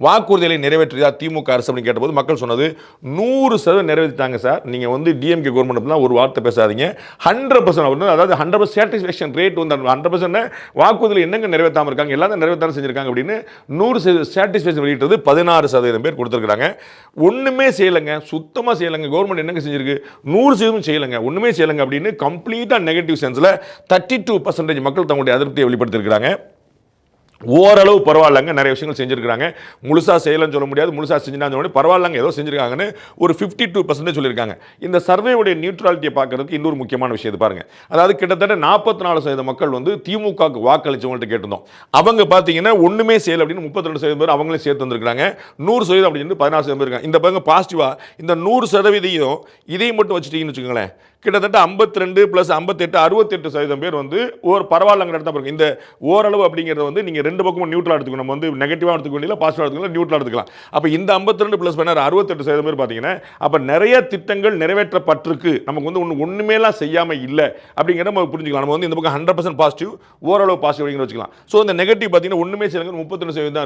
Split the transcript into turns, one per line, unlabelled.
வாக்குறுதிகளை நிறைவேற்றியதா திமுக அரசு அப்படின்னு கேட்டபோது மக்கள் சொன்னது 100% நிறைவேற்றிட்டாங்க சார். நீங்கள் வந்து டிஎம்கே கவர்மெண்ட் தான் ஒரு வார்த்தை பேசாதீங்க. 100% அதாவது 100% சாட்டிஸ்ஃபேக்ஷன் ரேட் வந்து 100% வாக்குறுதியில் என்னங்க நிறைவேற்றாமல் இருக்காங்க, எல்லாம் நிறைவேற்றாம செஞ்சிருக்காங்க அப்படின்னு 100% சாட்டிஸ்ஃபேக்ஷன் வெளியிட்டது 16% பேர் கொடுத்துருக்காங்க. ஒன்றுமே செய்யலைங்க, சுத்தமாக செய்யலைங்க. கவர்மெண்ட் என்னங்க செஞ்சிருக்கு? 100% செய்யலைங்க, ஒன்றுமே செய்யலைங்க அப்படின்னு கம்ப்ளீட்டாக நெகட்டிவ் சென்ஸில் 32% மக்கள் தங்களுடைய அதிருப்தியை வெளிப்படுத்தியிருக்கிறாங்க. ஓரளவு பரவாயில்லங்க, நிறைய விஷயங்கள் செஞ்சுருக்காங்க. முழுசாக செய்யலன்னு சொல்ல முடியாது, முழுசாக செஞ்சுனா பரவாயில்லங்க ஏதோ செஞ்சுருக்காங்கன்னு ஒரு 52% சொல்லியிருக்காங்க. இந்த சர்வேவுடைய நியூட்ரலிட்டியை பார்க்கறதுக்கு இன்னொரு முக்கியமான விஷயம் இது பாருங்க. அதாவது கிட்டத்தட்ட 44% மக்கள் வந்து திமுகவுக்கு வாக்களிச்சவங்கள்ட்ட கேட்டிருந்தோம். அவங்க பார்த்தீங்கன்னா ஒன்றுமே செய்யலை அப்படின்னு 32% பேர் அவங்களே சேர்த்து வந்திருக்காங்க. 100% அப்படின்னு 16% பேர் இருக்காங்க. இந்த பாருங்க பாசிட்டிவா இந்த 100% இதையும் மட்டும் வச்சுட்டீங்கன்னு வச்சுக்கோங்களேன், கிட்டத்தட்ட 52 + 58 68% பேர் வந்து ஒரு பரவாயில்லங்கிற இடத்த பாருங்க. இந்த ஓரளவு அப்படிங்கிறத வந்து நீங்கள் ரெண்டு பக்கமும் நியூட்ரலாக எடுத்துக்கணும். நம்ம வந்து நெகட்டிவாக எடுத்துக்க வேண்டிய பாசிட்டிவாக எடுத்துக்கலாம், நியூட்ரலாக எடுத்துக்கலாம். அப்போ இந்த 52 + 68% பேர் பார்த்தீங்கன்னா அப்போ நிறைய திட்டங்கள் நிறைவேற்றப்பட்டிருக்கு, நமக்கு வந்து ஒன்றுமேலாம் செய்யாமல் இல்லை அப்படிங்கிறத நம்ம புரிஞ்சுக்கலாம். நம்ம வந்து இந்த பக்கம் 100% பாசிட்டிவ், ஓரளவு பாசிட்டிவ் அப்படிங்கிற வச்சுக்கலாம். ஸோ இந்த நெகட்டிவ் பார்த்தீங்கன்னா ஒன்றுமே செய்யலைங்க 32% தான் இருக்குது.